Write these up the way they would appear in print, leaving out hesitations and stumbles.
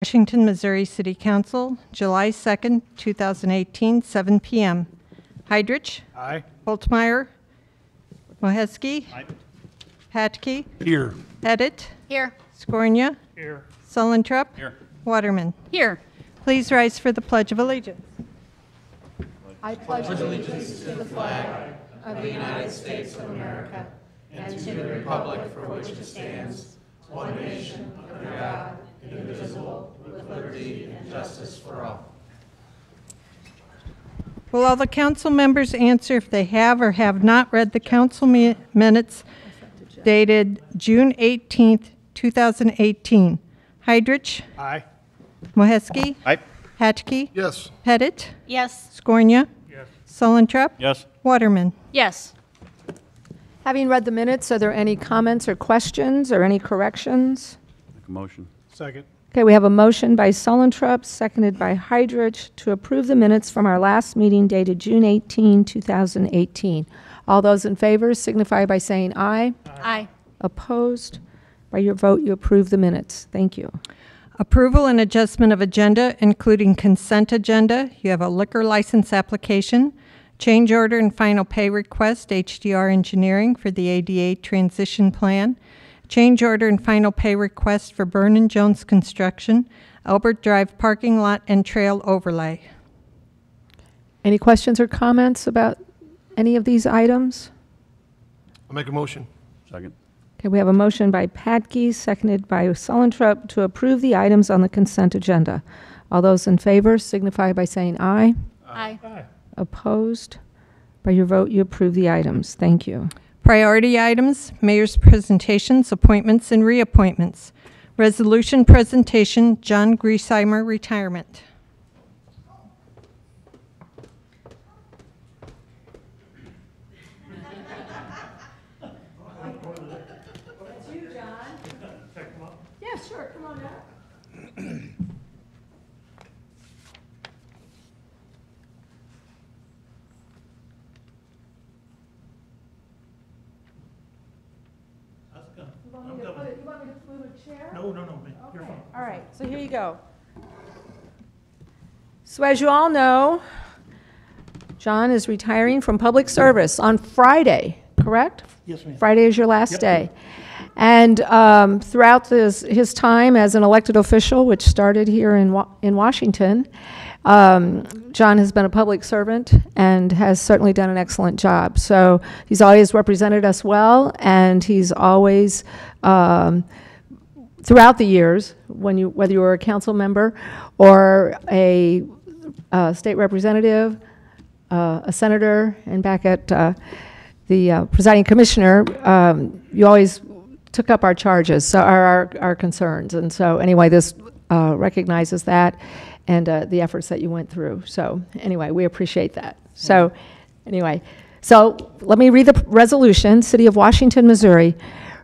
Washington, Missouri City Council, July 2nd, 2018, 7 p.m. Heidrich. Aye. Holtmeyer. Moheski. Aye. Hatke. Here. Pettit. Here. Scornia. Here. Sullentrup. Here. Waterman. Here. Please rise for the Pledge of Allegiance. I pledge allegiance to the flag of the United States of America and to the republic for which it stands, one nation, under God, indivisible, with liberty and justice for all. Will all the council members answer if they have or have not read the council minutes dated June 18th, 2018? Heidrich. Aye. Moheski. Aye. Hatke. Yes. Pettit. Yes. Scornia. Yes. Sullentrup. Yes. Waterman. Yes. Having read the minutes, are there any comments or questions or any corrections? Make a motion. Second. Okay, we have a motion by Sullentrup, seconded by Heidrich, to approve the minutes from our last meeting dated June 18, 2018. All those in favor signify by saying aye. Aye. Opposed? By your vote, you approve the minutes. Thank you. Approval and adjustment of agenda, including consent agenda. You have a liquor license application, change order and final pay request, HDR Engineering for the ADA transition plan, change order and final pay request for Byrne & Jones Construction, Albert Drive parking lot and trail overlay. Any questions or comments about any of these items? I'll make a motion. Second. Okay, we have a motion by Patke, seconded by Sullentrup, to approve the items on the consent agenda. All those in favor signify by saying aye. Aye. Aye. Opposed? By your vote, you approve the items. Thank you. Priority items, mayor's presentations, appointments, and reappointments. Resolution presentation, John Griesheimer, retirement. Yeah, sure. Come on up. How's it going? You want me to move a chair? No, you're fine. All right, so here you go. So as you all know, John is retiring from public service on Friday, correct? Yes, ma'am. Friday is your last Yep. day. And throughout his time as an elected official, which started here in Washington, John has been a public servant and has certainly done an excellent job. So he's always represented us well, and he's always, throughout the years, whether you were a council member or a state representative, a senator, and back at the presiding commissioner, you always took up our charges, so our concerns. And so anyway, this recognizes that and the efforts that you went through. So anyway, we appreciate that. So anyway, so let me read the resolution. City of Washington, Missouri,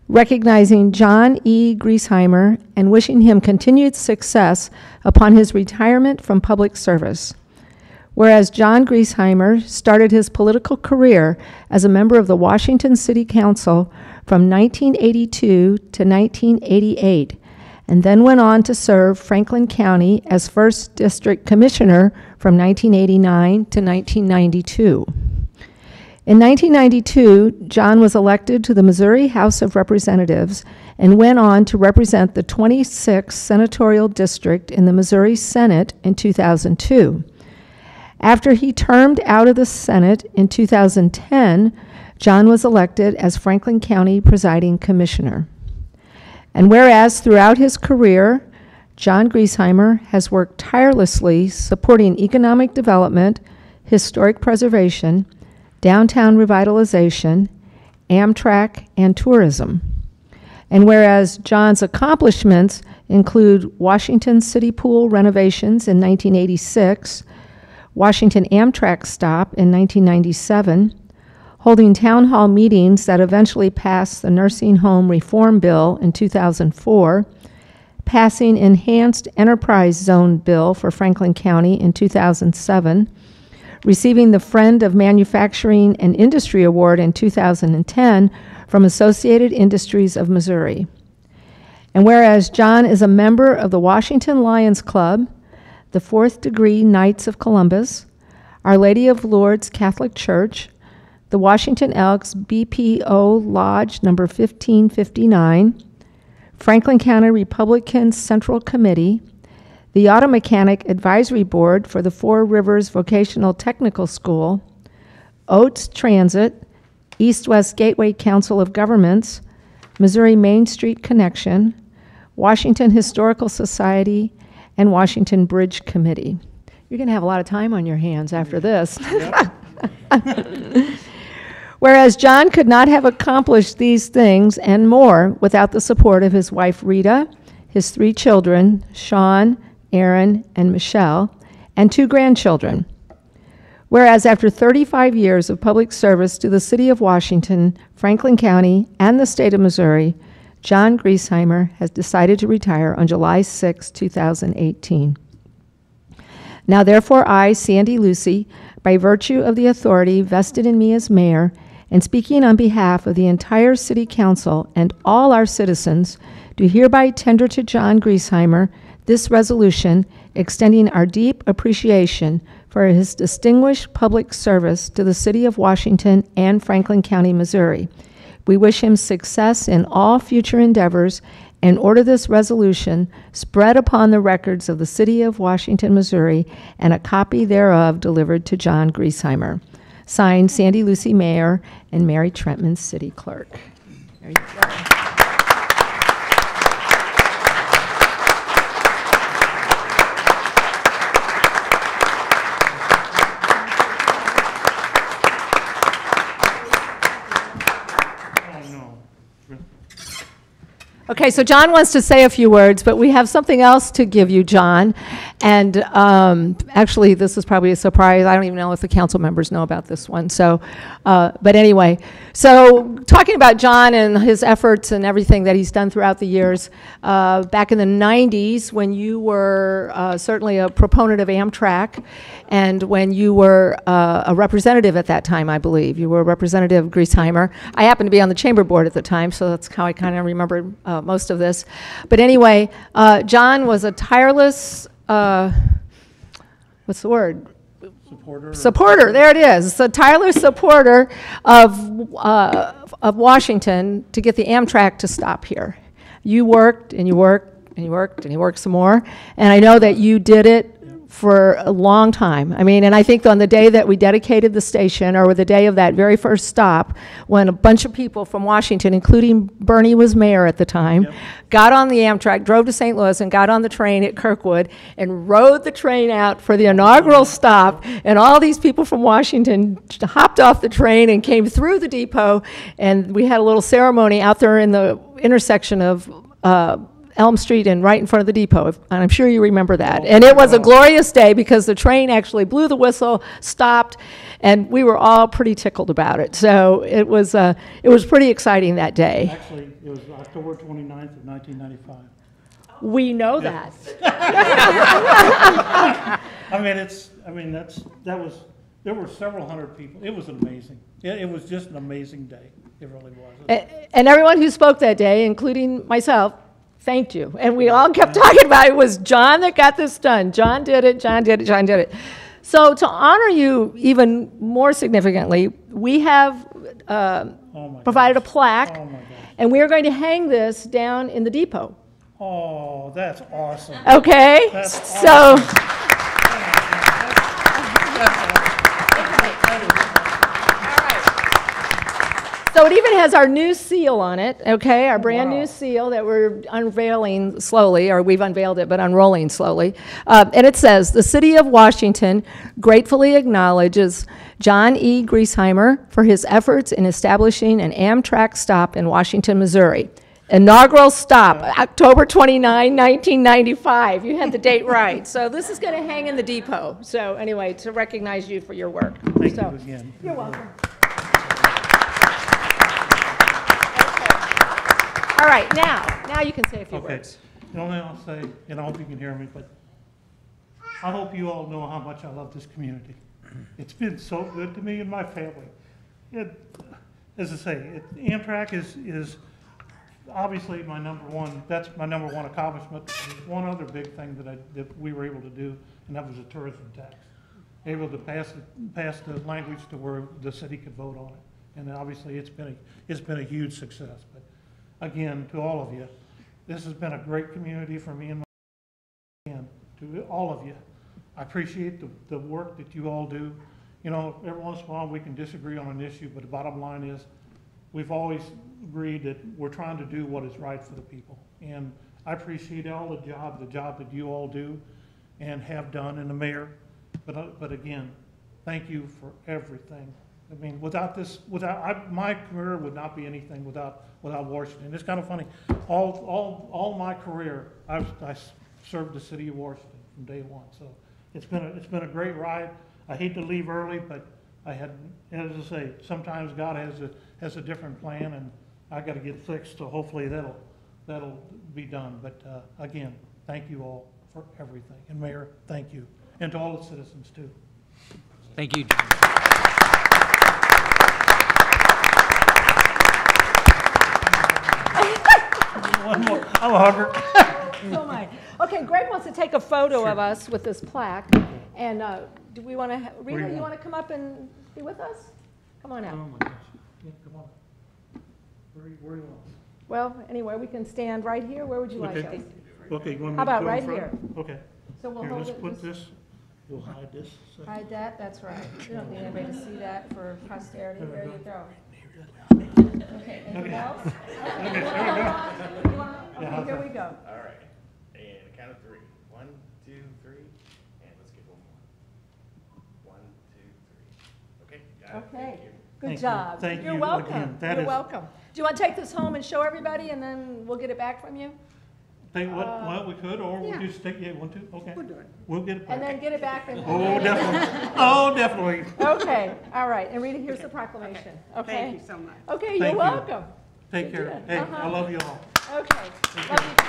recognizing John E. Griesheimer and wishing him continued success upon his retirement from public service. Whereas John Griesheimer started his political career as a member of the Washington City Council from 1982 to 1988, and then went on to serve Franklin County as 1st District Commissioner from 1989 to 1992. In 1992, John was elected to the Missouri House of Representatives and went on to represent the 26th Senatorial District in the Missouri Senate in 2002. After he termed out of the Senate in 2010, John was elected as Franklin County Presiding Commissioner. And whereas throughout his career, John Griesheimer has worked tirelessly supporting economic development, historic preservation, downtown revitalization, Amtrak, and tourism. And whereas John's accomplishments include Washington City Pool renovations in 1986, Washington Amtrak stop in 1997, holding town hall meetings that eventually passed the Nursing Home Reform Bill in 2004, passing Enhanced Enterprise Zone Bill for Franklin County in 2007, receiving the Friend of Manufacturing and Industry Award in 2010 from Associated Industries of Missouri. And whereas John is a member of the Washington Lions Club, the Fourth Degree Knights of Columbus, Our Lady of Lourdes Catholic Church, the Washington Elks BPO Lodge number 1559, Franklin County Republican Central Committee, the Auto Mechanic Advisory Board for the Four Rivers Vocational Technical School, Oates Transit, East-West Gateway Council of Governments, Missouri Main Street Connection, Washington Historical Society, and Washington Bridge Committee. You're going to have a lot of time on your hands after this. Whereas John could not have accomplished these things and more without the support of his wife Rita, his 3 children, Sean, Aaron, and Michelle, and 2 grandchildren. Whereas after 35 years of public service to the City of Washington, Franklin County, and the state of Missouri, John Griesheimer has decided to retire on July 6, 2018. Now therefore I, Sandy Lucy, by virtue of the authority vested in me as mayor, and speaking on behalf of the entire City Council and all our citizens, do hereby tender to John Griesheimer this resolution extending our deep appreciation for his distinguished public service to the City of Washington and Franklin County, Missouri. We wish him success in all future endeavors and order this resolution spread upon the records of the City of Washington, Missouri, and a copy thereof delivered to John Griesheimer. Signed, Sandy Lucy, Mayor, and Mary Trentman, City Clerk. There you go. Okay, so John wants to say a few words, but we have something else to give you, John. And actually, this is probably a surprise. I don't even know if the council members know about this one. So, but anyway, so talking about John and his efforts and everything that he's done throughout the years, back in the 90s, when you were certainly a proponent of Amtrak, and when you were a representative at that time, I believe. You were a representative of Griesheimer. I happened to be on the chamber board at the time, so that's how I kind of remember most of this. But anyway, John was a tireless, what's the word? Supporter, there it is. A tireless supporter of Washington to get the Amtrak to stop here. You worked and you worked and you worked and you worked some more, and I know that you did it for a long time. I mean, and I think on the day that we dedicated the station, or the day of that very first stop, when a bunch of people from Washington, including Bernie was mayor at the time, got on the Amtrak, drove to St. Louis, and got on the train at Kirkwood, and rode the train out for the inaugural stop, and all these people from Washington hopped off the train and came through the depot, and we had a little ceremony out there in the intersection of Elm Street and right in front of the depot, and I'm sure you remember that. And it was a glorious day because the train actually blew the whistle, stopped, and we were all pretty tickled about it. So it was pretty exciting that day. Actually, it was October 29th of 1995. We know that. There were several hundred people. It was amazing. It was just an amazing day. It really was. And everyone who spoke that day, including myself, thanked you. And we all kept talking about it was John that got this done. John did it, John did it, John did it. So to honor you even more significantly, we have provided a plaque, and we are going to hang this down in the depot. Oh, that's awesome. Okay? That's so. So it even has our new seal on it, okay, our brand new seal that we're unveiling slowly, or we've unveiled it, but unrolling slowly. And it says, the City of Washington gratefully acknowledges John E. Griesheimer for his efforts in establishing an Amtrak stop in Washington, Missouri. Inaugural stop, October 29, 1995. You had the date right. So this is going to hang in the depot. So anyway, to recognize you for your work. Thank you again. You're welcome. All right, now you can say a few words. The only thing I'll say, and I hope you can hear me, but I hope you all know how much I love this community. It's been so good to me and my family. As I say, Amtrak is obviously that's my number one accomplishment. There's one other big thing that we were able to do, and that was a tourism tax. Able to pass the language to where the city could vote on it. And obviously, it's been a huge success. But again, to all of you, this has been a great community for me and to all of you. I appreciate the work that you all do. You know, every once in a while we can disagree on an issue, but the bottom line is we've always agreed that we're trying to do what is right for the people. And I appreciate all the job that you all do and have done, and the mayor. But again, thank you for everything. I mean, my career would not be anything without Washington. It's kind of funny. All my career, I served the city of Washington from day one. So it's been a great ride. I hate to leave early, but as I say, sometimes God has a different plan, and I got to get fixed. So hopefully that'll be done. But again, thank you all for everything. And Mayor, thank you. And to all the citizens, too. Thank you. One more. I'm a hugger. So am I. Okay, Greg wants to take a photo of us with this plaque. And do we want to, Rita, you want to come up and be with us? Come on Oh, out. my gosh. Yeah, come on. Where you want? Well, anyway, we can stand right here. Where would you like Okay. us? Okay, you want me How to about go in right front? here? Okay. So we'll Here, hold let's it. put this, we'll hide this. So- Hide that, that's right. You don't need anybody to see that for posterity. There you go. Okay, anything else? Okay, there we go. Okay, here we go. All right, and count of three. 1, 2, 3, and let's get one more. 1, 2, 3. Okay, got it. Okay, Thank you. good Thank you. job. Thank You're you welcome. again. That You're is- welcome. Do you want to take this home and show everybody, and then we'll get it back from you? Think what we could, or we'll just take, yeah, 1, 2, okay. We'll do it. We'll get it And then back. get it back and... Oh, definitely. Oh, definitely. Okay, all right. And Rita, here's the proclamation. Okay? Thank you so much. Okay, Thank you're you. welcome. Take Good care. deal. Hey, Uh-huh. I love you all. Okay. Love you.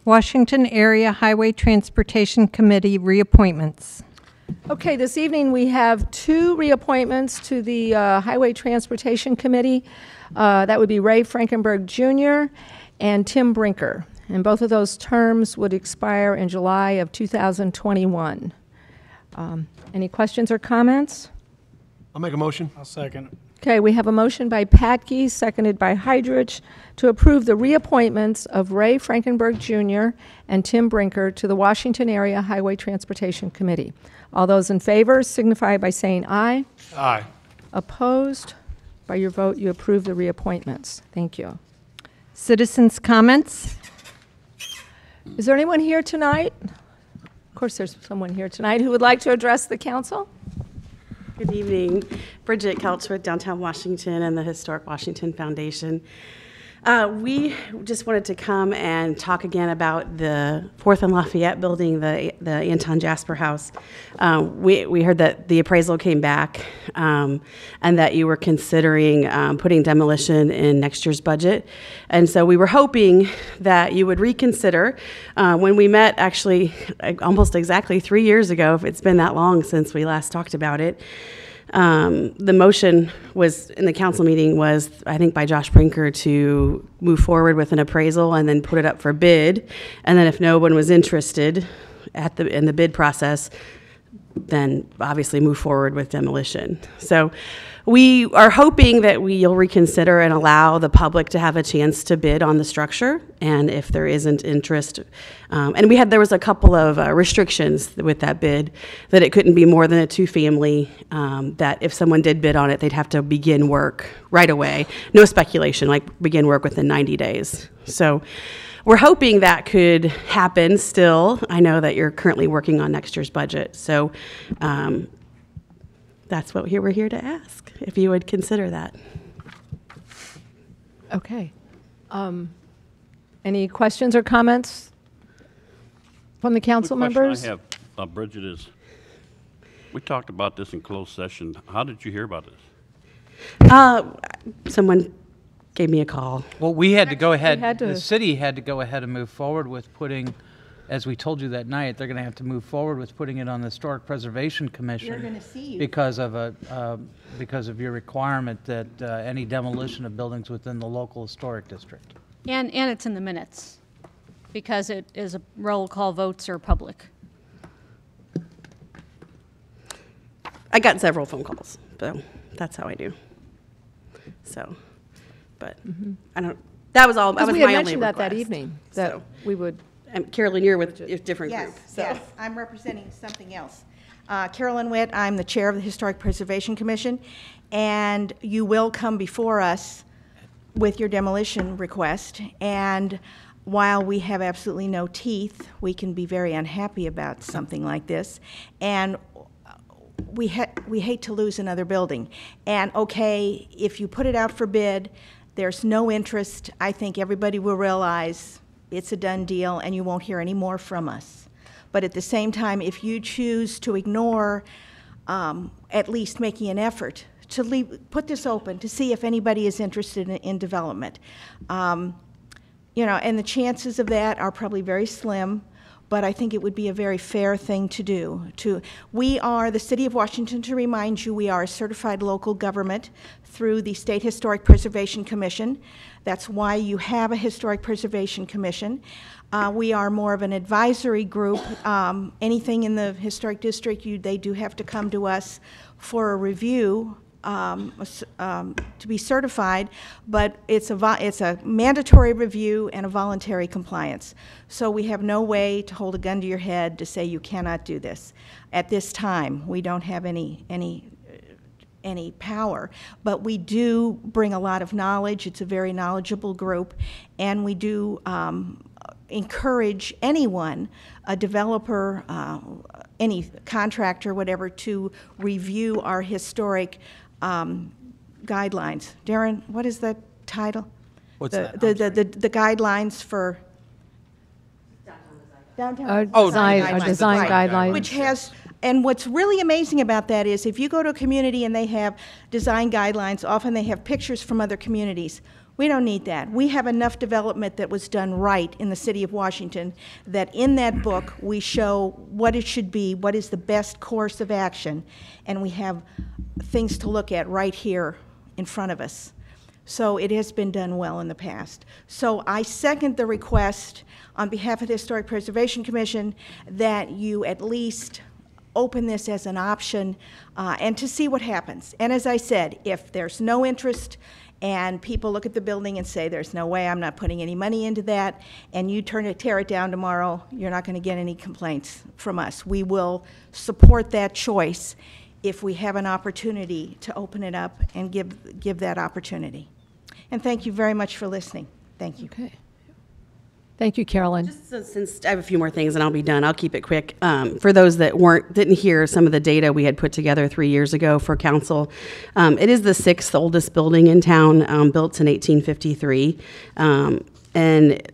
Washington Area Highway Transportation Committee reappointments. Okay, this evening we have two reappointments to the Highway Transportation Committee. That would be Ray Frankenberg Jr. and Tim Brinker. And both of those terms would expire in July of 2021. Any questions or comments? I'll make a motion. I'll second. Okay, we have a motion by Patke, seconded by Hydrich, to approve the reappointments of Ray Frankenberg Jr. and Tim Brinker to the Washington Area Highway Transportation Committee. All those in favor signify by saying aye. Aye. Opposed? By your vote, you approve the reappointments. Thank you. Citizens' comments. Is there anyone here tonight? Of course, there's someone here tonight who would like to address the council. Good evening. Bridget Kelch with Downtown Washington and the Historic Washington Foundation. We just wanted to come and talk again about the 4th and Lafayette building, the Anton Jasper House. We heard that the appraisal came back and that you were considering putting demolition in next year's budget. And so we were hoping that you would reconsider. When we met actually almost exactly 3 years ago, if it's been that long since we last talked about it, the motion was in the council meeting was, I think, by Josh Brinker to move forward with an appraisal and then put it up for bid. And then if no one was interested in the bid process, then obviously move forward with demolition. So we are hoping that you'll reconsider and allow the public to have a chance to bid on the structure. And if there isn't interest, and there was a couple of restrictions with that bid, that it couldn't be more than a two-family, that if someone did bid on it, they'd have to begin work right away. No speculation, like begin work within 90 days. So we're hoping that could happen still. I know that you're currently working on next year's budget. So that's what we're here to ask, if you would consider that. Okay. Any questions or comments from the council Quick members? question I have, Bridget, is we talked about this in closed session. How did you hear about this? Someone gave me a call. Well, we had to go ahead, had to- the city had to go ahead and move forward with putting, as we told you that night, they're going to have to move forward with putting it on the Historic Preservation Commission. You're gonna see you. Because of your requirement that any demolition of buildings within the local historic district. And it's in the minutes, because it is a roll call votes are public. I got several phone calls, so that's how I do. So, but I don't, that was all, that Because was we had my only mentioned that request. evening, that So, we would, and Carolyn, you're with a different Yes, group, so. yes, I'm representing something else. Carolyn Witt, I'm the Chair of the Historic Preservation Commission, and you will come before us with your demolition request, and while we have absolutely no teeth, we can be very unhappy about something like this, and we hate to lose another building. And okay, if you put it out for bid, there's no interest, I think everybody will realize it's a done deal and you won't hear any more from us. But at the same time, if you choose to ignore at least making an effort to put this open to see if anybody is interested in development, you know, and the chances of that are probably very slim, but I think it would be a very fair thing to do. We are, the City of Washington, to remind you, we are a certified local government through the State Historic Preservation Commission. That's why you have a Historic Preservation Commission. We are more of an advisory group. Anything in the historic district, they do have to come to us for a review to be certified, but it's a mandatory review and a voluntary compliance. So we have no way to hold a gun to your head to say you cannot do this. At this time, we don't have any power, but we do bring a lot of knowledge. It's a very knowledgeable group, and we do encourage anyone, a developer, any contractor, whatever, to review our historic guidelines. Darren, what is the title? What's the, that? The guidelines for downtown our design right, guidelines. which has, and what's really amazing about that is if you go to a community and they have design guidelines, often they have pictures from other communities. We don't need that. We have enough development that was done right in the city of Washington that in that book we show what it should be, what is the best course of action, and we have things to look at right here in front of us. So it has been done well in the past. So I second the request on behalf of the Historic Preservation Commission that you at least open this as an option and to see what happens. And as I said, if there's no interest and people look at the building and say, there's no way, I'm not putting any money into that, and you tear it down tomorrow, you're not going to get any complaints from us. We will support that choice if we have an opportunity to open it up and give that opportunity. And thank you very much for listening. Thank you. Okay. Thank you, Carolyn. Just since I have a few more things and I'll be done, I'll keep it quick. For those that didn't hear some of the data we had put together 3 years ago for council, it is the 6th oldest building in town, built in 1853. And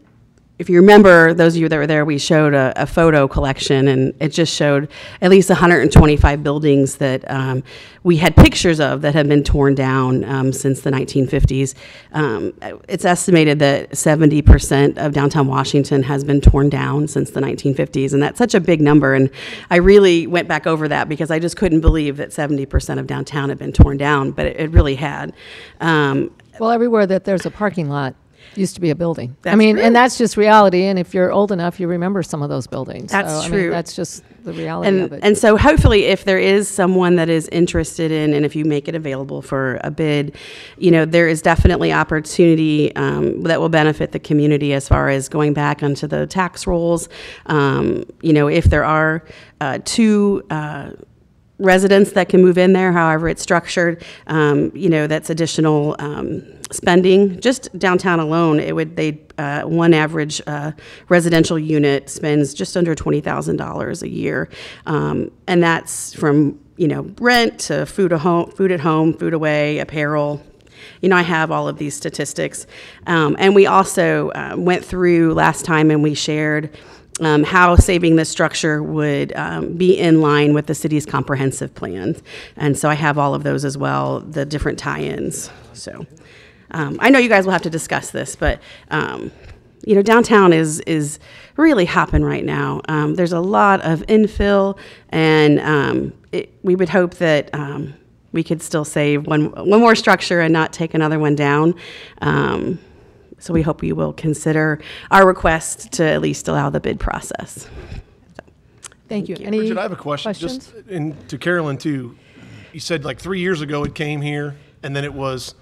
if you remember, those of you that were there, we showed a photo collection, and it just showed at least 125 buildings that we had pictures of that had been torn down since the 1950s. It's estimated that 70% of downtown Washington has been torn down since the 1950s, and that's such a big number. And I really went back over that because I just couldn't believe that 70% of downtown had been torn down, but it really had. Well, everywhere that there's a parking lot used to be a building. I That's mean, true. and that's just reality. And if you're old enough, you remember some of those buildings. That's so, I true. mean, that's just the reality of it. And so hopefully if there is someone that is interested in, and if you make it available for a bid, you know, there is definitely opportunity that will benefit the community as far as going back onto the tax rolls. You know, if there are two residents that can move in there, however it's structured, you know, that's additional spending. Just downtown alone, one average residential unit spends just under $20,000 a year, and that's from, you know, rent to food at home, food away, apparel. You know, I have all of these statistics, and we also went through last time and we shared how saving this structure would be in line with the city's comprehensive plans. And so I have all of those as well, the different tie-ins. So I know you guys will have to discuss this, but, you know, downtown is really hopping right now. There's a lot of infill, and we would hope that we could still save one more structure and not take another one down. So we hope you will consider our request to at least allow the bid process. Thank you. Any Bridget, I have a question. questions? And to Carolyn too. You said like 3 years ago it came here, and then it was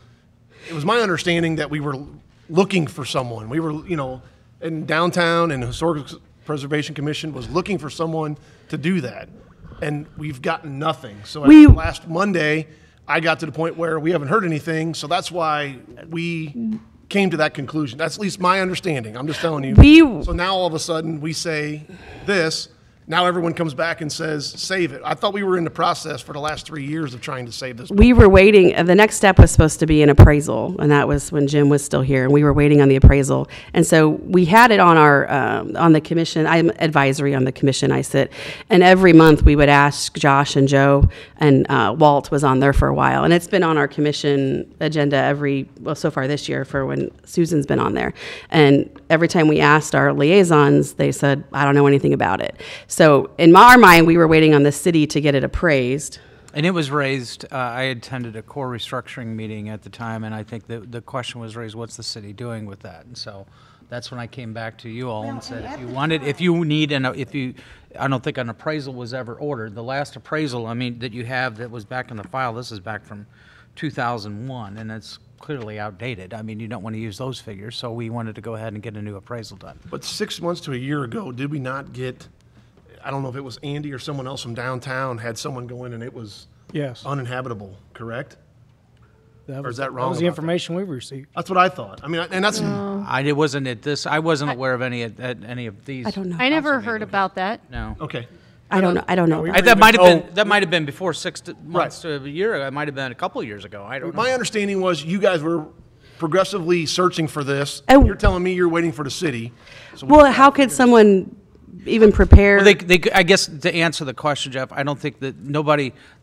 my understanding that we were looking for someone. We were, you know, in downtown, and the Historic Preservation Commission was looking for someone to do that, and we've gotten nothing. So last Monday, I got to the point where we haven't heard anything. So that's why we came to that conclusion. That's at least my understanding. I'm just telling you. So now all of a sudden we say this. Now everyone comes back and says, save it. I thought we were in the process for the last 3 years of trying to save this. We were waiting. The next step was supposed to be an appraisal, and that was when Jim was still here, and we were waiting on the appraisal. And so we had it on our on the commission. I'm advisory on the commission. I sit, and every month we would ask Josh and Joe, and Walt was on there for a while, and it's been on our commission agenda so far this year for when Susan's been on there. And every time we asked our liaisons, they said, I don't know anything about it. So in our mind, we were waiting on the city to get it appraised. And it was raised, I attended a core restructuring meeting at the time, and I think the question was raised, what's the city doing with that? And so that's when I came back to you all and said, I don't think an appraisal was ever ordered. The last appraisal, that you have that was back in the file, this is back from 2001, and it's clearly outdated. You don't want to use those figures, so we wanted to go ahead and get a new appraisal done. But 6 months to a year ago, did we not get, I don't know if it was Andy or someone else from downtown, had someone go in and it was Yes. uninhabitable, correct? Or is that That wrong was the about that? information we received. That's what I thought. And that's, I wasn't aware of any of these. I don't know. I never heard about that. No. okay. I don't know. I don't know. That might have been before 6 months to a year ago. It might have been a couple of years ago. I don't know. My understanding was you guys were progressively searching for this. Oh. You're telling me you're waiting for the city. So Well, how could someone even prepare? Well, I guess to answer the question, Jeff, I don't think that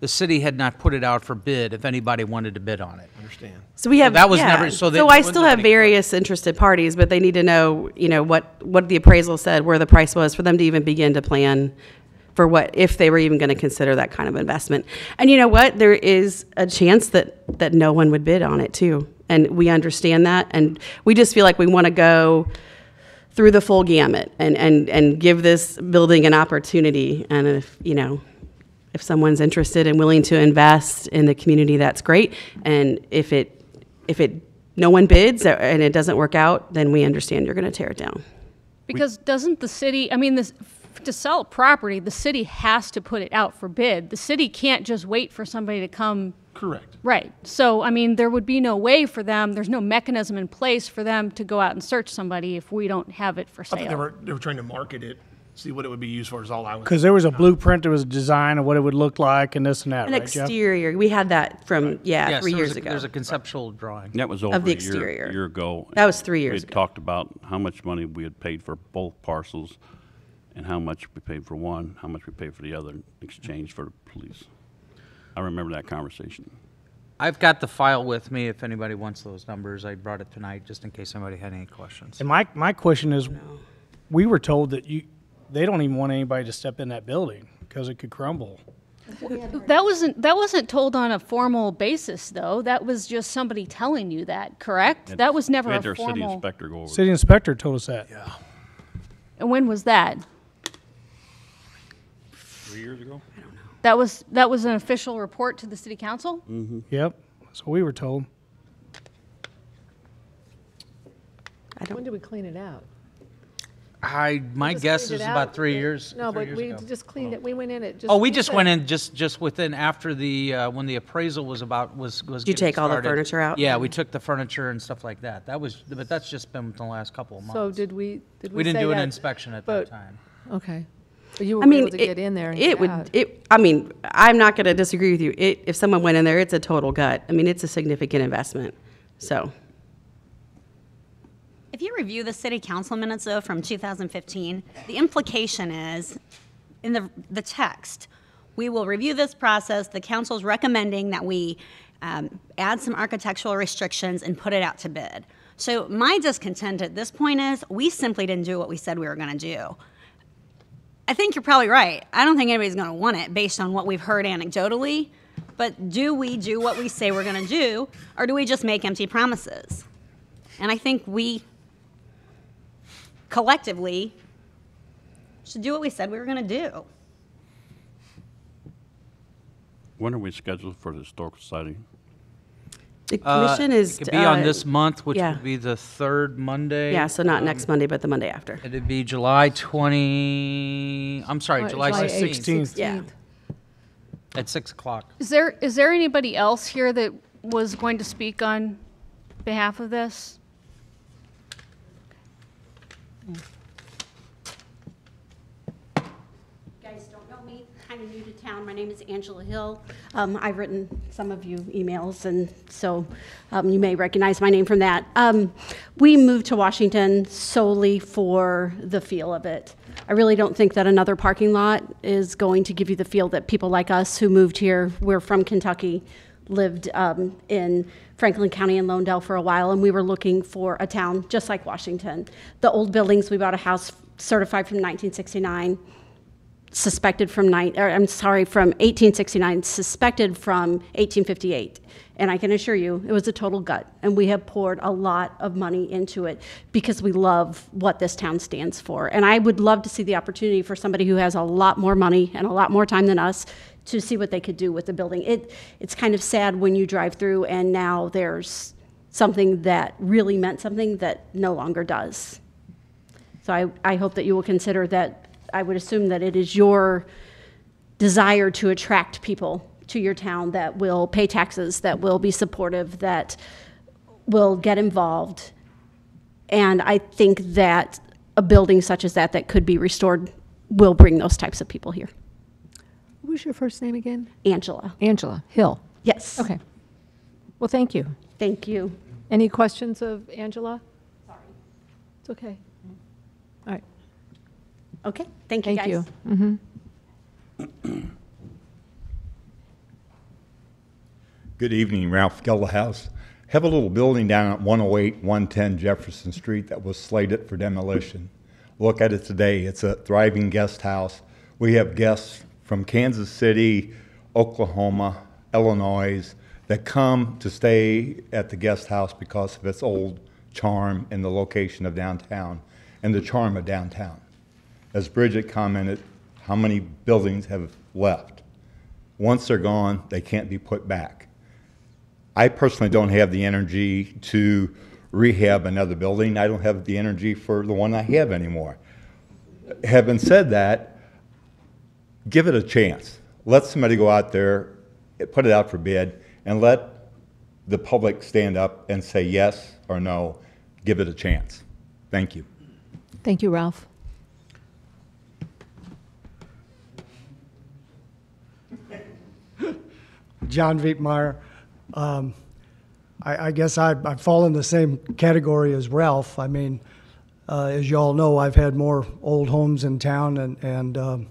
the city had not put it out for bid if anybody wanted to bid on it. understand. So we have, that was yeah. never- so they- So there I wasn't still have any- various interested parties, but they need to know, what the appraisal said, where the price was, for them to even begin to plan for if they were even going to consider that kind of investment. And you know what? There is a chance that no one would bid on it too. And we understand that. And we just feel like we want to go through the full gamut and give this building an opportunity. And if someone's interested and willing to invest in the community, that's great. And if no one bids and it doesn't work out, then we understand you're going to tear it down. Because doesn't the city, to sell a property, the city has to put it out for bid. The city can't just wait for somebody to come. Correct. Right. So, there would be no way for them, there's no mechanism in place for them to go out and search somebody if we don't have it for I think sale. they were trying to market it, see what it would be used for is all I was. Because there was a blueprint, there was a design of what it would look like and this and that, An right, Jeff? exterior, we had that from, Yes, 3 there years was ago. There's a conceptual drawing. That was over the a exterior. year ago. That was 3 years We ago. had talked about how much money we had paid for both parcels and how much we paid for one, how much we paid for the other in exchange for the police. I remember that conversation. I've got the file with me if anybody wants those numbers. I brought it tonight just in case anybody had any questions. And my question is, we were told that they don't even want anybody to step in that building because it could crumble. That wasn't told on a formal basis, though. That was just somebody telling you that, correct? That was never We a had our city formal. inspector go over. City inspector told us that. Yeah. And when was that? 3 years ago? That was an official report to the city council? Yep, so we were told. When did we clean it out? My Just guess cleaned is it about out? 3 years. No, 3 but years we ago. just cleaned it, we went in it just. Oh, we just went in just within after when the appraisal was was. Did you getting take all the started. furniture out? Yeah, we took the furniture and stuff like that. But that's just been within the last couple of months. So did we We didn't say do an that- inspection at but- that time. Okay. But you were able to get in there and get out. I'm not going to disagree with you. If someone went in there, it's a total gut. It's a significant investment. So, If you review the city council minutes, though, from 2015, the implication is, in the text, we will review this process. The council's recommending that we add some architectural restrictions, and put it out to bid. So my discontent at this point is we simply didn't do what we said we were going to do. I think you're probably right. I don't think anybody's going to want it based on what we've heard anecdotally. But do we do what we say we're going to do, or do we just make empty promises? And I think we collectively should do what we said we were going to do. When are we scheduled for the Historical Society? The commission is. It could be on this month, which yeah. would be the third Monday. Yeah, so not next Monday, but the Monday after. It'd be July 20, I'm sorry, July 16th. Yeah. At 6 o'clock. Is there anybody else here that was going to speak on behalf of this? Guys don't know me, kind of new to town. My name is Angela Hill. I've written some of you emails, and so you may recognize my name from that. We moved to Washington solely for the feel of it. I really don't think that another parking lot is going to give you the feel that people like us who moved here, we're from Kentucky, lived in Franklin County and Lone Dale for a while, and we were looking for a town just like Washington. The old buildings, we bought a house certified from 1969, from 1869, suspected from 1858. And I can assure you, it was a total gut. And we have poured a lot of money into it because we love what this town stands for. And I would love to see the opportunity for somebody who has a lot more money and a lot more time than us to see what they could do with the building. It's kind of sad when you drive through and now there's something that really meant something that no longer does. So I hope that you will consider that. I would assume that it is your desire to attract people to your town that will pay taxes, that will be supportive, that will get involved. And I think that a building such as that could be restored will bring those types of people here. What was your first name again? Angela. Angela Hill. Yes. Okay. Well, thank you. Thank you. Any questions of Angela? Sorry. It's okay. All right. Okay. Thank you, Thank guys. you. Mm-hmm. Good evening, Ralph Gelderhouse. Have a little building down at 108, 110 Jefferson Street that was slated for demolition. Look at it today. It's a thriving guest house. We have guests from Kansas City, Oklahoma, Illinois that come to stay at the guest house because of its old charm and the location of downtown and the charm of downtown. As Bridget commented, how many buildings have left? Once they're gone, they can't be put back. I personally don't have the energy to rehab another building. I don't have the energy for the one I have anymore. Having said that, give it a chance. Let somebody go out there, put it out for bid, and let the public stand up and say yes or no. Give it a chance. Thank you. Thank you, Ralph. John Vietmeyer. I guess I fall in the same category as Ralph. I mean, as you all know, I've had more old homes in town and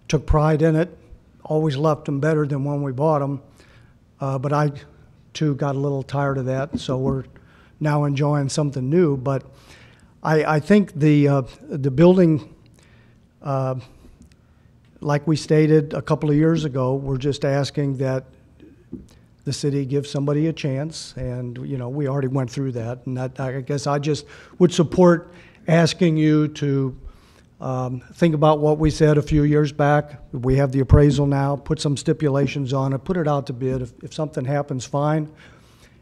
took pride in it. Always left them better than when we bought them. But I, too, got a little tired of that, so we're now enjoying something new. But I think the building, like we stated a couple of years ago, we're just asking that the city give somebody a chance, and we already went through that. And I guess I just would support asking you to think about what we said a few years back. We have the appraisal now. Put some stipulations on it. Put it out to bid. If something happens, fine.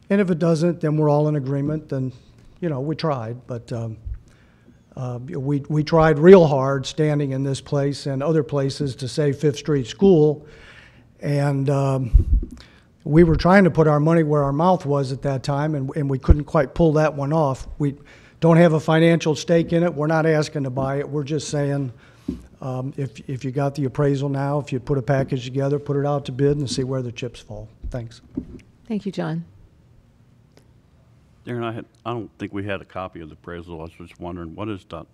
And if it doesn't, then we're all in agreement. And we tried, but we tried real hard standing in this place and other places to save Fifth Street School, and we were trying to put our money where our mouth was at that time, and we couldn't quite pull that one off. We don't have a financial stake in it. We're not asking to buy it. We're just saying if you got the appraisal now, if you put a package together, put it out to bid and see where the chips fall. Thanks. Thank you, John. Darren, I don't think we had a copy of the appraisal. I was just wondering, what is that?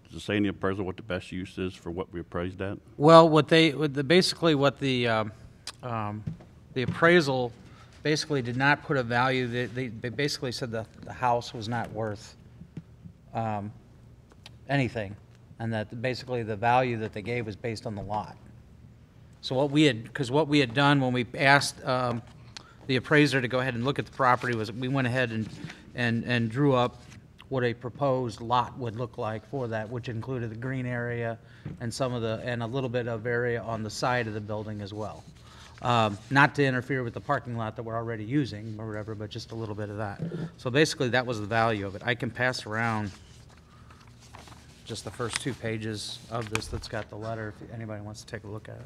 Does it say in the appraisal what the best use is for what we appraised at? Well, basically what the the appraisal basically did not put a value, they basically said the house was not worth anything, and that basically the value that they gave was based on the lot. So what we had done when we asked the appraiser to go ahead and look at the property was we went ahead and drew up what a proposed lot would look like for that, which included the green area and and a little bit of area on the side of the building as well. Not to interfere with the parking lot that we're already using or whatever, but just a little bit of that. So basically, that was the value of it. I can pass around just the first 2 pages of this that's got the letter if anybody wants to take a look at it.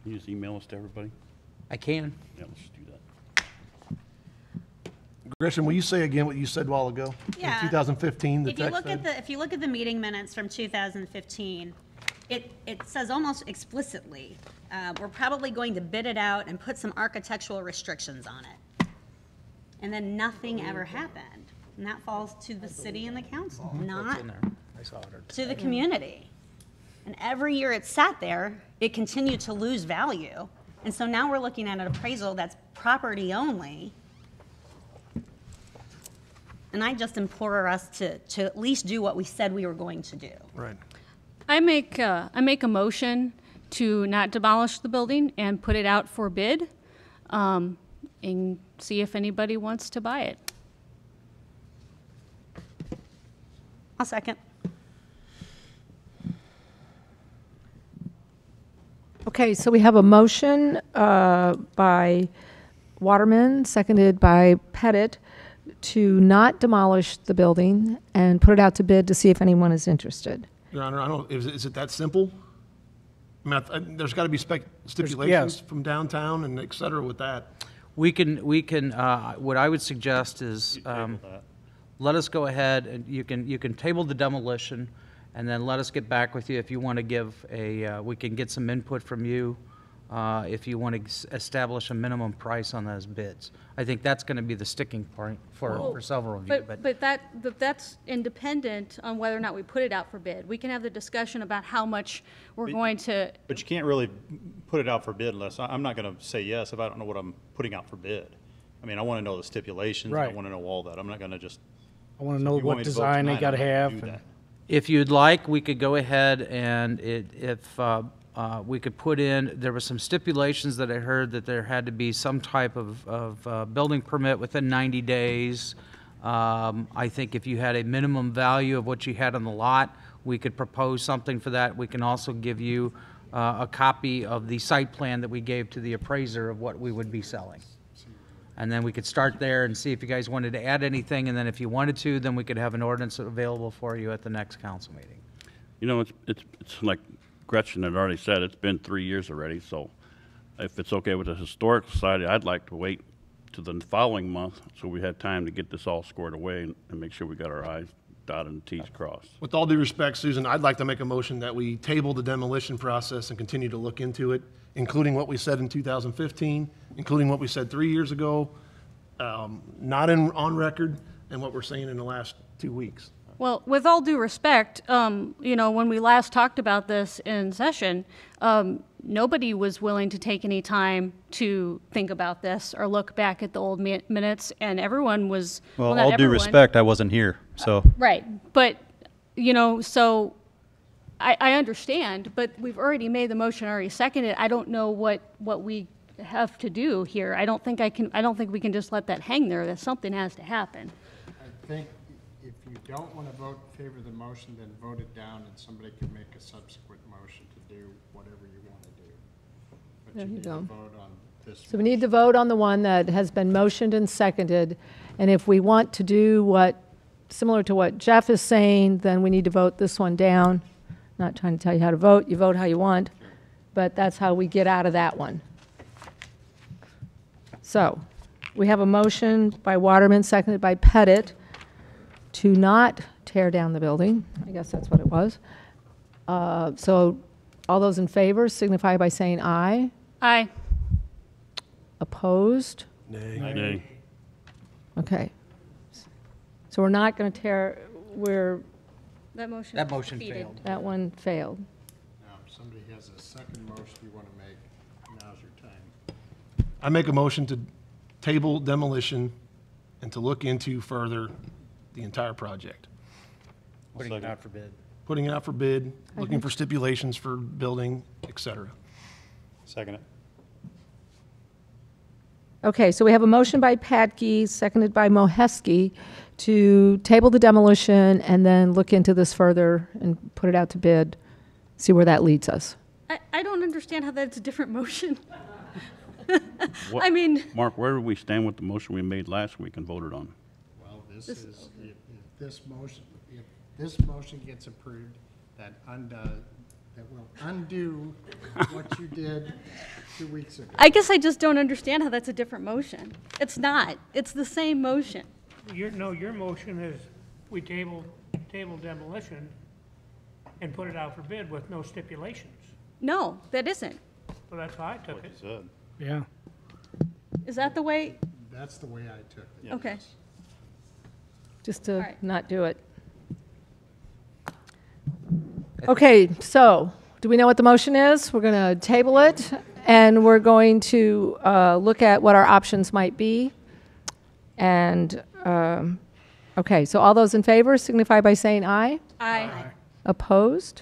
Can you just email us to everybody? I can. Yeah, let's just do that. Gretchen, will you say again what you said a while ago? Yeah. In 2015, the If you text look at said? if you look at the meeting minutes from 2015, it says almost explicitly, we're probably going to bid it out and put some architectural restrictions on it. And then nothing ever happened. And that falls to the city and the council, not In there. I saw it. to the community. And every year it sat there, it continued to lose value. And so now we're looking at an appraisal that's property only. And I just implore us to at least do what we said we were going to do. Right. I make a motion to not demolish the building and put it out for bid, and see if anybody wants to buy it. I'll second. Okay, so we have a motion by Waterman, seconded by Pettit, to not demolish the building and put it out to bid to see if anyone is interested. Your Honor, I don't, is it that simple? I mean, there's got to be stipulations from downtown and et cetera with that. We can, what I would suggest is, let us go ahead and you can table the demolition and then let us get back with you if you want to give we can get some input from you if you want to establish a minimum price on those bids. I think that's going to be the sticking point for several of you. But that's independent on whether or not we put it out for bid. We can have the discussion about how much we're going to. But you can't really put it out for bid unless, I'm not going to say yes if I don't know what I'm putting out for bid. I mean, I want to know the stipulations. Right. I want to know all that. I'm not going to just. I want to know if you want what me to vote design they tonight, got to I'm not gonna have. do and- that. If you'd like, we could go ahead and if we could put in, there were some stipulations that I heard that there had to be some type of building permit within 90 days. I think if you had a minimum value of what you had on the lot, we could propose something for that. We can also give you a copy of the site plan that we gave to the appraiser of what we would be selling. And then we could start there and see if you guys wanted to add anything, and then if you wanted to, then we could have an ordinance available for you at the next council meeting. You know, it's like Gretchen had already said, it's been 3 years already, so if it's okay with the Historic Society, I'd like to wait to the following month so we had time to get this all squared away and make sure we got our I's dotted and T's crossed. With all due respect, Susan, I'd like to make a motion that we table the demolition process and continue to look into it, including what we said in 2015, including what we said 3 years ago, not on record, and what we're saying in the last 2 weeks. Well, with all due respect, when we last talked about this in session, nobody was willing to take any time to think about this or look back at the old minutes, and everyone was. Well, not all due everyone. respect, I wasn't here, so. Right, but, so I understand, but we've already made the motion, already seconded. I don't know what we have to do here. I don't think we can just let that hang there, that something has to happen. I think if you don't want to vote in favor of the motion, then vote it down and somebody can make a subsequent motion to do whatever you want to do. But There you need to go. vote on this. So we need to vote on the one that has been motioned and seconded. And if we want to do similar to what Jeff is saying, then we need to vote this one down. Not trying to tell you how to vote. You vote how you want. But that's how we get out of that one. So we have a motion by Waterman, seconded by Pettit, to not tear down the building. I guess that's what it was. So all those in favor signify by saying aye. Aye. Opposed? Nay. Okay. So we're not going to tear, we're That motion. That motion defeated. failed. That one failed. Now, if somebody has a second motion you want to make, now's your time. I make a motion to table demolition and to look into further the entire project. Putting it out for bid. Putting it out for bid, looking for stipulations for building, et cetera. Second it. Okay, so we have a motion by Patke, seconded by Moheski, to table the demolition and then look into this further and put it out to bid, see where that leads us. I don't understand how that's a different motion. What- I mean, Mark, where do we stand with the motion we made last week and voted on? Well, this This- is, if this motion gets approved, that will undo what you did 2 weeks ago. I guess I just don't understand how that's a different motion. It's not. It's the same motion. Your motion is we table demolition and put it out for bid with no stipulations. No, that isn't. So that's how I took it. Said. Yeah. Is that the way? That's the way I took it. Okay. Just to right. not do it. Okay, so, do we know what the motion is? We're going to table it, and we're going to look at what our options might be. And, okay, so all those in favor signify by saying aye. Aye. Opposed?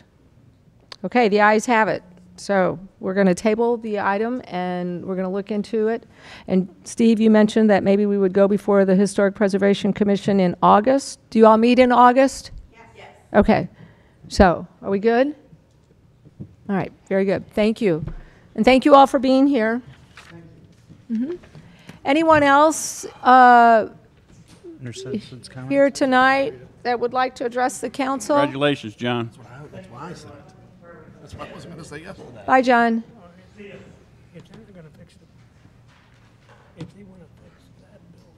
Okay, the ayes have it. So we're going to table the item, and we're going to look into it. And Steve, you mentioned that maybe we would go before the Historic Preservation Commission in August. Do you all meet in August? Yes. Okay. So, are we good? All right, very good. Thank you. And thank you all for being here. Anyone else Citizens' comments? here tonight that would like to address the council? Congratulations, John. That's why I said it. That's why I wasn't going to say yes. Bye, John. If they're gonna fix if they wanna fix that bill,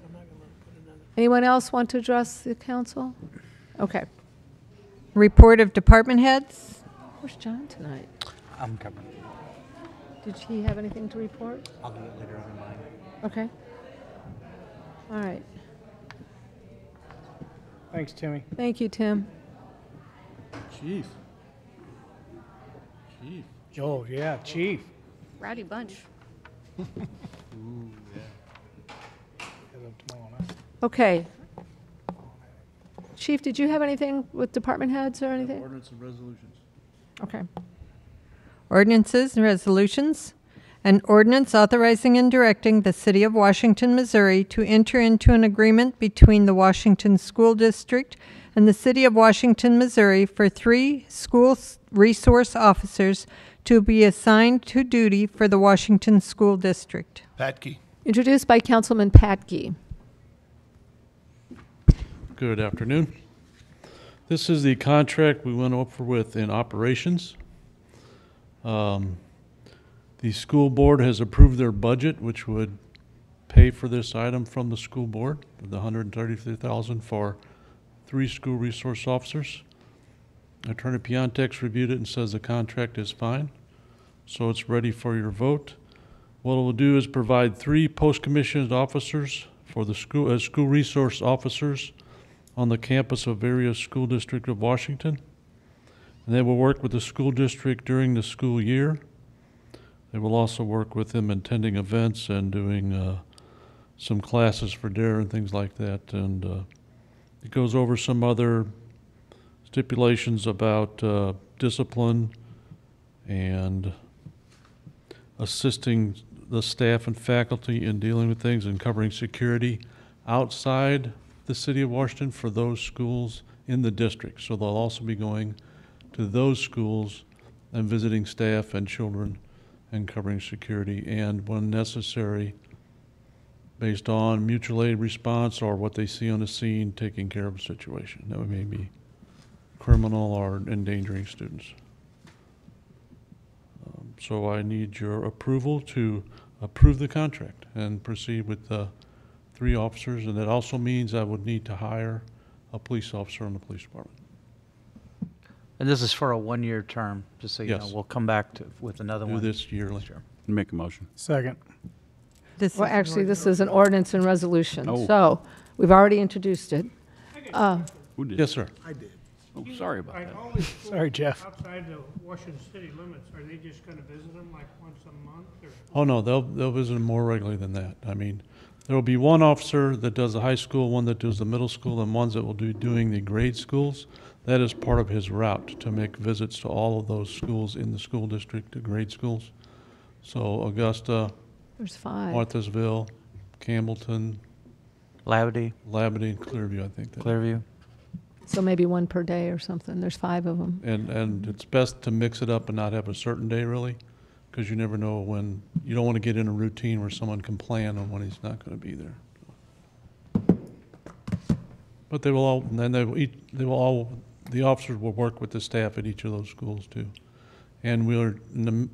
I'm not gonna put another. Anyone else want to address the council? Okay. Report of department heads. Where's John tonight? I'm covering. Did he have anything to report? I'll do it later on in mine. Okay. All right. Thanks, Timmy. Thank you, Tim. Chief. Chief. Oh, yeah, chief. Rowdy bunch. Okay. Chief, did you have anything with department heads or anything? Ordinance and resolutions. Okay. Ordinances and resolutions. An ordinance authorizing and directing the City of Washington, Missouri to enter into an agreement between the Washington School District and the City of Washington, Missouri for 3 school resource officers to be assigned to duty for the Washington School District. Patke. Introduced by Councilman Patke. Good afternoon. This is the contract we went over with in operations. The school board has approved their budget, which would pay for this item from the school board, the $133,000 for 3 school resource officers. Attorney Piontek's reviewed it and says the contract is fine, so it's ready for your vote. What it will do is provide 3 post-commissioned officers for the school as school resource officers on the campus of various school districts of Washington. And they will work with the school district during the school year. They will also work with them attending events and doing some classes for DARE and things like that. And it goes over some other stipulations about discipline and assisting the staff and faculty in dealing with things and covering security outside the City of Washington for those schools in the district. So they'll also be going to those schools and visiting staff and children and covering security, and when necessary, based on mutual aid response or what they see on the scene, taking care of a situation that may be criminal or endangering students. So I need your approval to approve the contract and proceed with the 3 officers, and that also means I would need to hire a police officer in the police department. And this is for a 1-year term, just so you know. Yes. We'll come back with another Do one. this yearly. Sure. Make a motion. Second. This Well, is actually, this is an ordinance and resolution. Oh. So we've already introduced it. Who did? Yes, sir. I did. Oh, sorry about Are that. all these schools Sorry, Jeff. outside the Washington city limits, are they just gonna visit them like once a month or? Oh, no, they'll visit them more regularly than that. I mean, there will be one officer that does the high school, one that does the middle school, and ones that will do doing the grade schools. That is part of his route, to make visits to all of those schools in the school district, the grade schools. So Augusta, There's 5. Marthasville, Campbellton, Labadee, and Clearview, I think. Clearview. So maybe 1 per day or something. There's 5 of them. And it's best to mix it up and not have a certain day, really, because you never know when, you don't want to get in a routine where someone can plan on when he's not going to be there. But they will all, and then they will all, the officers will work with the staff at each of those schools too. And we're in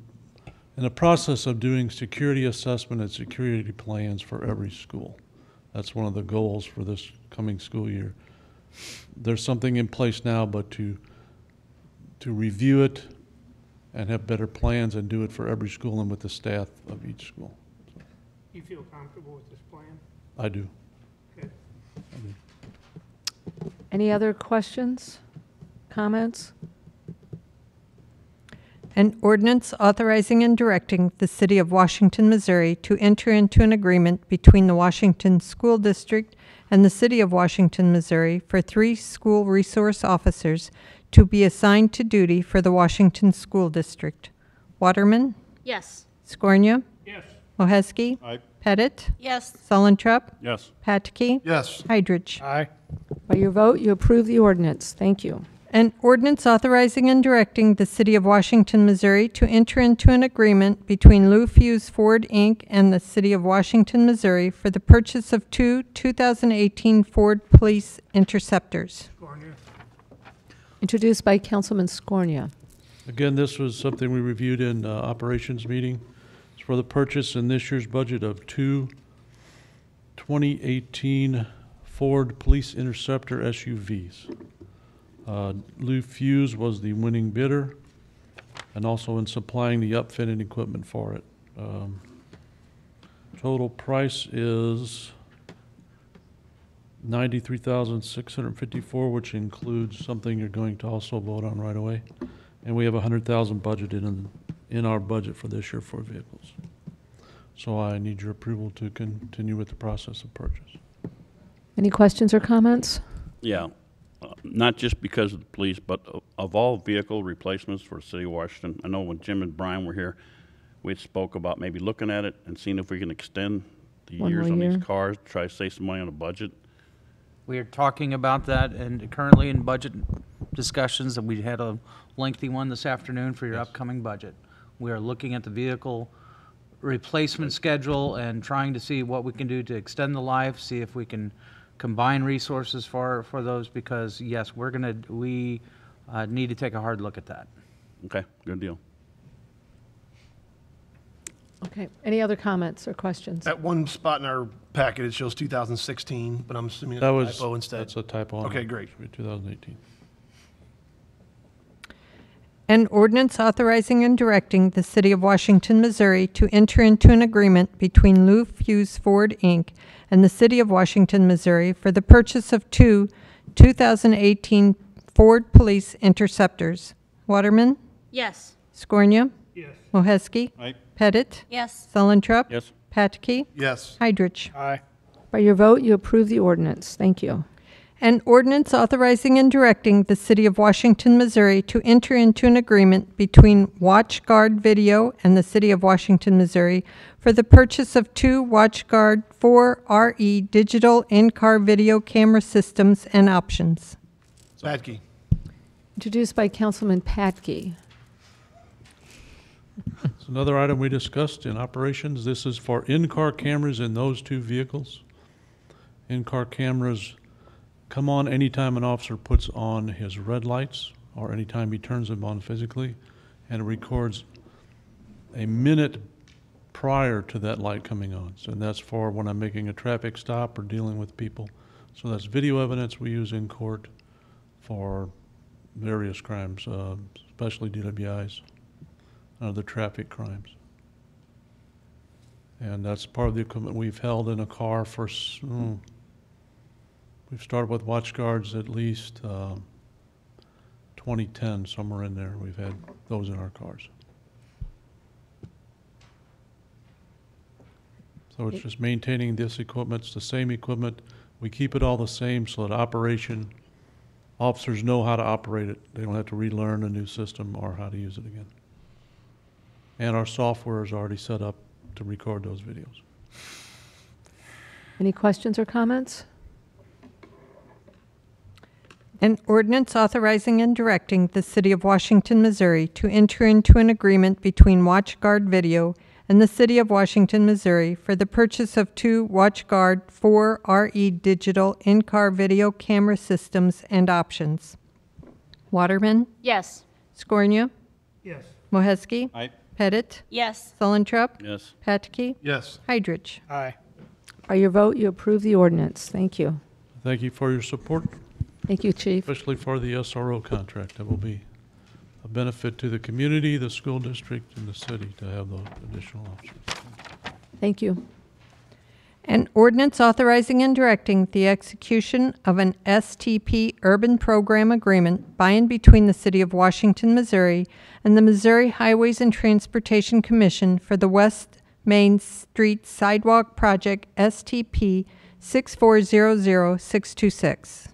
the process of doing security assessment and security plans for every school. That's one of the goals for this coming school year. There's something in place now, but to review it and have better plans and do it for every school and with the staff of each school. So, You feel comfortable with this plan? I do. Okay. I do. Any other questions, comments? An ordinance authorizing and directing the City of Washington, Missouri to enter into an agreement between the Washington School District and the City of Washington, Missouri for 3 school resource officers to be assigned to duty for the Washington School District. Waterman? Yes. Scornia? Yes. Moheski? Aye. Pettit? Yes. Sullentrup? Yes. Patke? Yes. Hydrich. Aye. By your vote, you approve the ordinance. Thank you. An ordinance authorizing and directing the City of Washington, Missouri to enter into an agreement between Lou Fuse Ford, Inc. and the City of Washington, Missouri for the purchase of 2 2018 Ford Police Interceptors. Scornia. Introduced by Councilman Scornia. Again, this was something we reviewed in operations meeting. It's for the purchase in this year's budget of 2 2018 Ford Police Interceptor SUVs. Lou Fuse was the winning bidder, and also in supplying the upfit and equipment for it. Total price is $93,654, which includes something you're going to also vote on right away. And we have $100,000 budgeted in our budget for this year for vehicles. So I need your approval to continue with the process of purchase. Any questions or comments? Yeah. Not just because of the police, but of all vehicle replacements for the city of Washington. I know when Jim and Brian were here, we spoke about maybe looking at it and seeing if we can extend the One years more on year. these cars, try to save some money on the budget. We are talking about that and currently in budget discussions, and we had a lengthy one this afternoon for your upcoming budget. We are looking at the vehicle replacement schedule and trying to see what we can do to extend the life, see if we can combine resources for those, because yes, we need to take a hard look at that. Okay, good deal. Okay. Any other comments or questions? At one spot in our packet, it shows 2016, but I'm assuming That that's was, a typo instead. that's a typo. on Okay, it. great. Should be 2018. An ordinance authorizing and directing the City of Washington, Missouri to enter into an agreement between Lou Fuse Ford, Inc. and the City of Washington, Missouri for the purchase of 2 2018 Ford Police Interceptors. Waterman? Yes. Scornia? Yes. Moheski? Aye. Pettit? Yes. Sullentrup? Yes. Patke? Yes. Hydrich. Aye. By your vote, you approve the ordinance. Thank you. An ordinance authorizing and directing the City of Washington, Missouri to enter into an agreement between WatchGuard Video and the City of Washington, Missouri for the purchase of 2 WatchGuard 4RE digital in-car video camera systems and options. Badke. Introduced by Councilman Patke. It's another item we discussed in operations. This is for in-car cameras in those 2 vehicles. In-car cameras come on anytime an officer puts on his red lights or anytime he turns them on physically, and it records a minute prior to that light coming on. So that's for when I'm making a traffic stop or dealing with people. So that's video evidence we use in court for various crimes, especially DWIs, other traffic crimes. And that's part of the equipment we've held in a car for We've started with WatchGuards at least 2010, somewhere in there. We've had those in our cars. So it's just maintaining this equipment. It's the same equipment. We keep it all the same so that officers know how to operate it. They don't have to relearn a new system or how to use it again. And our software is already set up to record those videos. Any questions or comments? An ordinance authorizing and directing the City of Washington, Missouri to enter into an agreement between WatchGuard Video and the City of Washington, Missouri for the purchase of 2 WatchGuard 4RE digital in-car video camera systems and options. Waterman? Yes. Scornia? Yes. Moheski? Aye. Pettit? Yes. Sullentrup? Yes. Pataki? Yes. Heidrich? Aye. By your vote, you approve the ordinance. Thank you. Thank you for your support, Thank you, Chief. especially for the SRO contract. That will be a benefit to the community, the school district, and the city to have those additional officers. Thank you. An ordinance authorizing and directing the execution of an STP urban program agreement by and between the City of Washington, Missouri and the Missouri Highways and Transportation Commission for the West Main Street Sidewalk Project STP 6400626.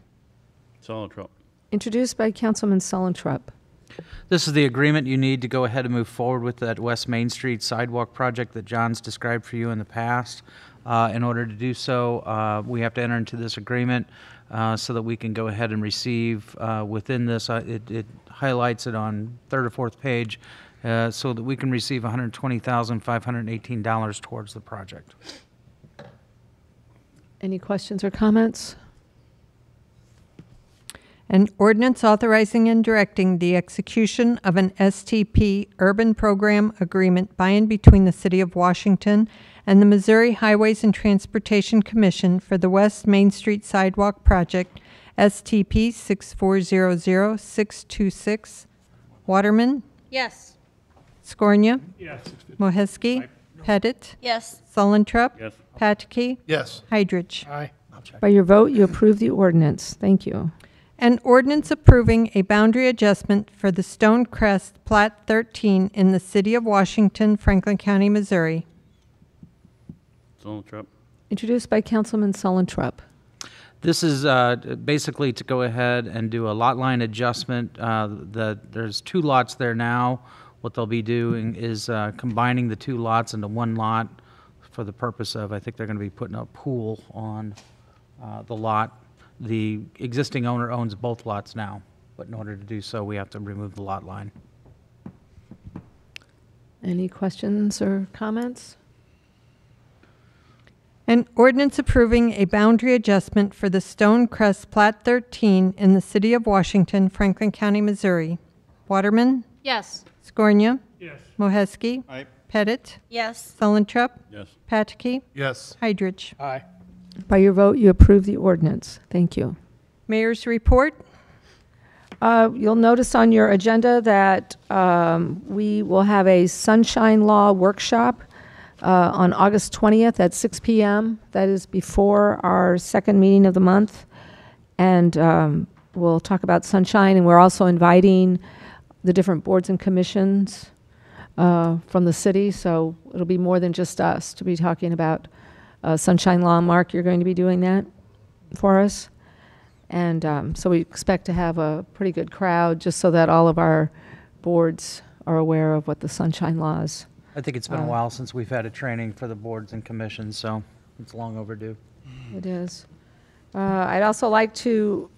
Sullentrup. Introduced by Councilman Sullentrup. This is the agreement you need to go ahead and move forward with that West Main Street sidewalk project that John's described for you in the past. In order to do so, we have to enter into this agreement so that we can go ahead and receive within this, it highlights it on third or fourth page, so that we can receive $120,518 towards the project. Any questions or comments? An ordinance authorizing and directing the execution of an STP urban program agreement by and between the City of Washington and the Missouri Highways and Transportation Commission for the West Main Street Sidewalk Project, STP 6400626. Waterman? Yes. Scornia? Yes. Moheski? Pettit? Yes. Sullentrup? Yes. Pataki? Yes. Heidrich? Aye. By your vote, you approve the ordinance. Thank you. An ordinance approving a boundary adjustment for the Stonecrest Plat 13 in the City of Washington, Franklin County, Missouri. Sullentrup. Introduced by Councilman Sullentrup. This is basically to go ahead and do a lot line adjustment. There's 2 lots there now. What they'll be doing is combining the 2 lots into 1 lot for the purpose of, I think they're going to be putting a pool on the lot. The existing owner owns both lots now, but in order to do so, we have to remove the lot line. Any questions or comments? An ordinance approving a boundary adjustment for the Stonecrest Plat 13 in the City of Washington, Franklin County, Missouri. Waterman? Yes. Scornia? Yes. Moheski? Aye. Pettit? Yes. Sullentrup? Yes. Pataki? Yes. Heidrich? Aye. By your vote, you approve the ordinance. Thank you. Mayor's report. You'll notice on your agenda that we will have a Sunshine Law workshop on August 20th at 6 p.m. That is before our second meeting of the month. And we'll talk about sunshine, and we're also inviting the different boards and commissions from the city. So it'll be more than just us to be talking about Sunshine Law. Mark, you're going to be doing that for us. And so we expect to have a pretty good crowd, just so that all of our boards are aware of what the Sunshine Law is. I think it's been a while since we've had a training for the boards and commissions, so it's long overdue. It is. I'd also like to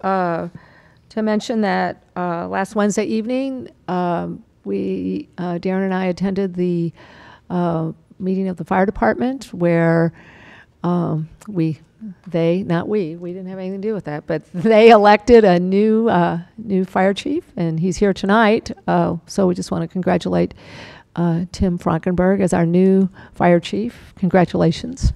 mention that last Wednesday evening, Darren and I attended the meeting of the fire department where we didn't have anything to do with that, but they elected a new fire chief, and he's here tonight. So we just want to congratulate Tim Frankenberg as our new fire chief. Congratulations.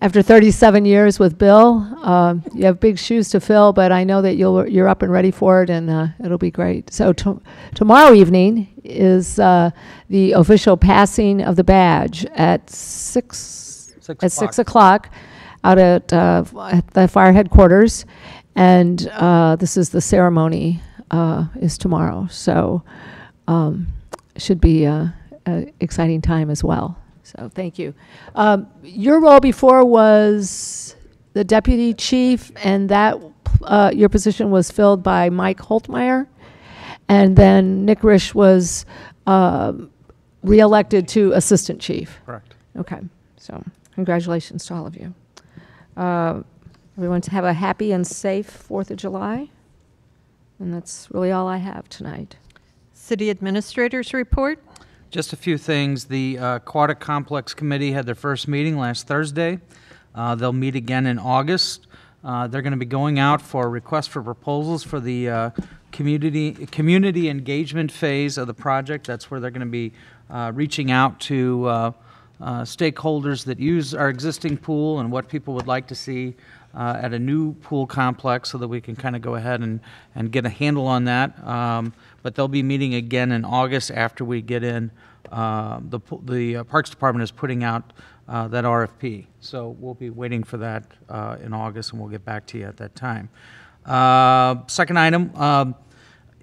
after 37 years with Bill. You have big shoes to fill, but I know that you're up and ready for it, and it'll be great. So tomorrow evening is the official passing of the badge at 6 o'clock out at the fire headquarters, and this is the ceremony is tomorrow. So should be an exciting time as well. So thank you. Your role before was the deputy chief, and that your position was filled by Mike Holtmeyer, and then Nick Risch was reelected to assistant chief. Correct. Okay. So congratulations to all of you. Everyone to have a happy and safe 4th of July. And that's really all I have tonight. City Administrator's report. Just a few things. The Aquatic Complex Committee had their first meeting last Thursday. They'll meet again in August. They're going to be going out for requests for proposals for the community engagement phase of the project. That's where they're going to be reaching out to stakeholders that use our existing pool and what people would like to see at a new pool complex, so that we can kind of go ahead and get a handle on that. But they'll be meeting again in August after we get in. The Parks Department is putting out that RFP. So we'll be waiting for that in August, and we'll get back to you at that time. Second item,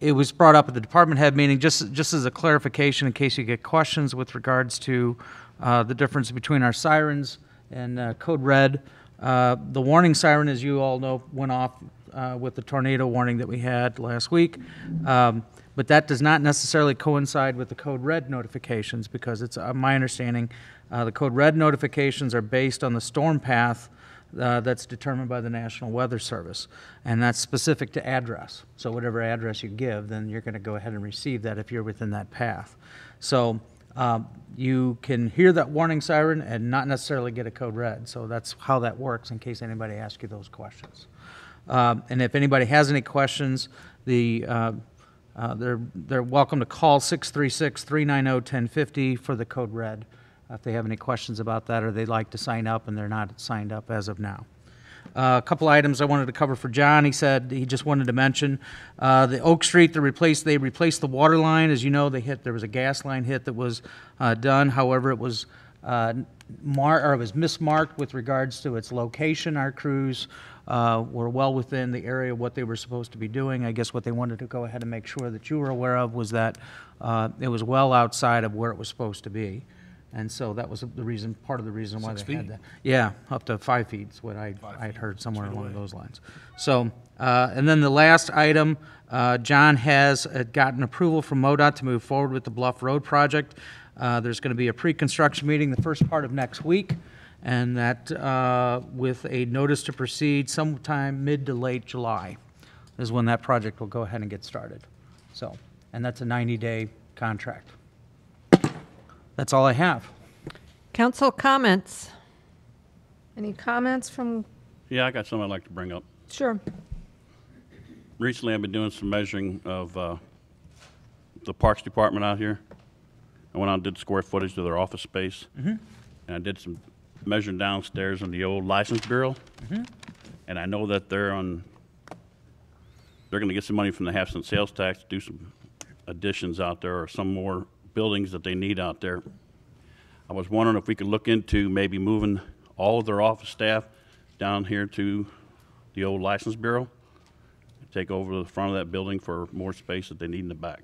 it was brought up at the department head meeting, just as a clarification in case you get questions with regards to the difference between our sirens and Code Red. The warning siren, as you all know, went off with the tornado warning that we had last week. But that does not necessarily coincide with the Code Red notifications, because it's my understanding the Code Red notifications are based on the storm path that's determined by the National Weather Service, and that's specific to address. So whatever address you give, then you're going to go ahead and receive that if you're within that path. So you can hear that warning siren and not necessarily get a Code Red. So that's how that works, in case anybody asks you those questions. And if anybody has any questions, they're welcome to call 636-390-1050 for the Code Red if they have any questions about that, or they'd like to sign up and they're not signed up as of now. A couple items I wanted to cover for John. He said he just wanted to mention the Oak Street. They replaced the water line. As you know, there was a gas line hit that was done. However, it was mismarked with regards to its location. Our crews were well within the area of what they were supposed to be doing. I guess what they wanted to go ahead and make sure that you were aware of was that it was well outside of where it was supposed to be. And so that was part of the reason why they had that. Yeah, up to 5 feet is what I'd heard somewhere along those lines. So, and then the last item, John has gotten approval from MoDOT to move forward with the Bluff Road project. There's going to be a pre-construction meeting the first part of next week, and that with a notice to proceed sometime mid to late July is when that project will go ahead and get started. So, and that's a 90-day contract. That's all I have. Council comments. Any comments from? Yeah, I got something I'd like to bring up. Sure. Recently, I've been doing some measuring of the Parks Department out here. I went out and did square footage of their office space. And I did some measuring downstairs in the old license bureau. And I know that they're going to get some money from the half-cent sales tax to do some additions out there, or some more buildings that they need out there. I was wondering if we could look into maybe moving all of their office staff down here to the old license bureau, take over the front of that building for more space that they need in the back.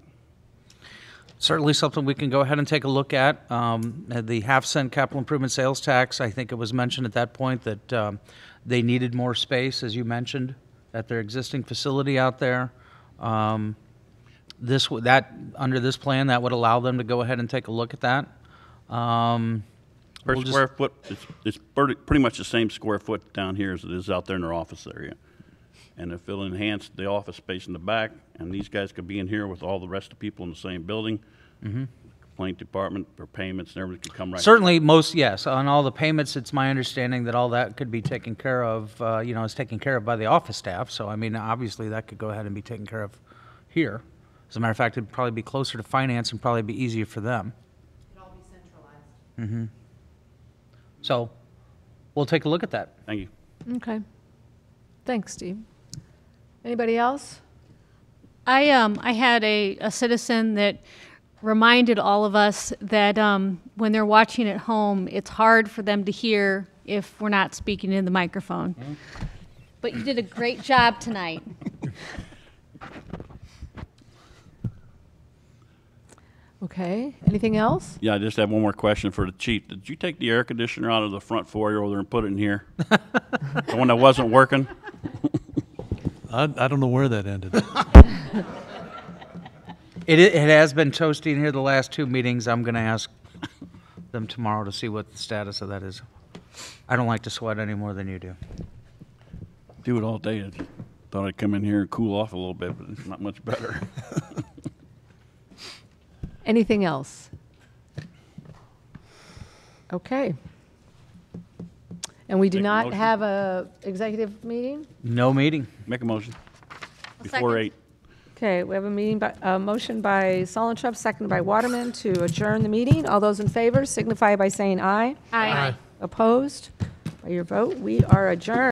Certainly something we can go ahead and take a look at. The half-cent capital improvement sales tax, I think it was mentioned at that point that they needed more space, as you mentioned, at their existing facility out there. Under this plan, that would allow them to go ahead and take a look at that. Per square foot, it's pretty much the same square foot down here as it is out there in their office area. And if it'll enhance the office space in the back, and these guys could be in here with all the rest of the people in the same building, complaint department for payments and everything could come right. Certainly, yes. On all the payments, it's my understanding that all that could be taken care of, is taken care of by the office staff. So, I mean, obviously that could go ahead and be taken care of here. As a matter of fact, it'd probably be closer to finance and probably be easier for them. It'd all be centralized. So, We'll take a look at that. Thank you. Okay. Thanks, Steve. Anybody else? I had a citizen that reminded all of us that when they're watching at home, it's hard for them to hear if we're not speaking in the microphone. But you did a great job tonight. Okay. Anything else? Yeah, I just have one more question for the chief. Did you take the air conditioner out of the front foyer over there and put it in here? The one that wasn't working? I don't know where that ended. It has been toasty in here the last 2 meetings. I'm going to ask them tomorrow to see what the status of that is. I don't like to sweat any more than you do. Do it all day. I just thought I'd come in here and cool off a little bit, but it's not much better. Anything else? Okay. And we do Make a not motion. have a executive meeting? No meeting. Make a motion. Before second. 8. Okay, we have a motion by Solentrep, seconded by Waterman to adjourn the meeting. All those in favor signify by saying aye. Aye. Opposed? By your vote, we are adjourned.